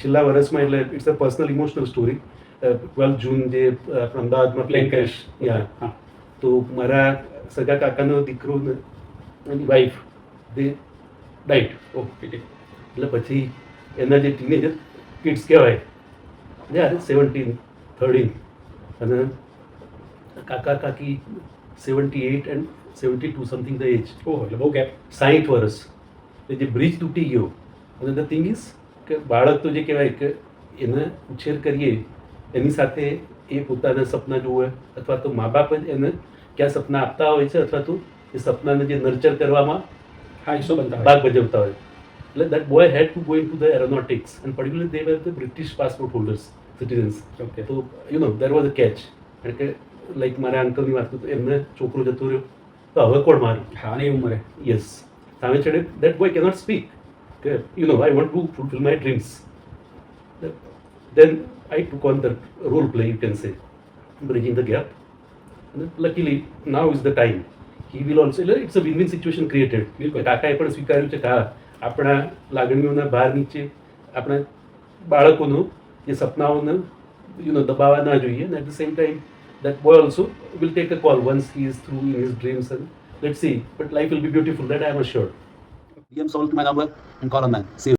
છેલ્લા વર્ષમાં એટલે it's a personal emotional story. 12 June જે અમદાવાદમાં પ્લેન ક્રેશ, હા. તો મારા સગા કાકાનો દીકરો ને એની વાઈફ દે ડાઈટ. ઓકે. એટલે પછી એના જે ટીનેજર કિડ્સ કહેવાય જે 17, 13 અને કાકા કાકી 78 એન્ડ 72 સમથિંગ ધ એજ. ઓહો, એટલે બહુ ગેપ. 60 વર્ષ. એટલે જે બ્રિજ તૂટી ગયો. અને ધ થિંગ ઇઝ કે બાળક તો જે કહેવાય કે એને ઉછેર કરીએ એની સાથે એ પોતાના સપના જોવે અથવા તો મા બાપ જ એને ક્યાં સપના આપતા હોય છે અથવા તો એ સપનાને જે નર્ચર કરવામાં હા, હિસ્સો બનતા હોય. ભાગ ભજવતા હોય. એટલે that boy had to go into the aeronautics and particularly they were the British passport holders, citizens. Okay. So there was a catch. કારણ કે લાઈક મારા અંકલની વાત કરું તો એમને છોકરો જતો રહ્યો તો હવે કોણ મારું? હા, અને એ ઉંમરે. યસ, સામે છેડે that boy cannot speak. કે I want to fulfill my dreams. Then I took on the role play, you can say, bridging the gap. And luckily now is the time. He will also, it's a win-win situation created. કાકાએ પણ સ્વીકાર્યું છે કે હા, આપણા લાગણીઓના ભાર નીચે આપણા બાળકોનું જે સપનાઓને દબાવવા ના જોઈએ. And at the same time that boy also will take a call once he is through in his dreams, and let's see, but life will be beautiful, that I am assured. DM Salt, my number, and call on that. See you.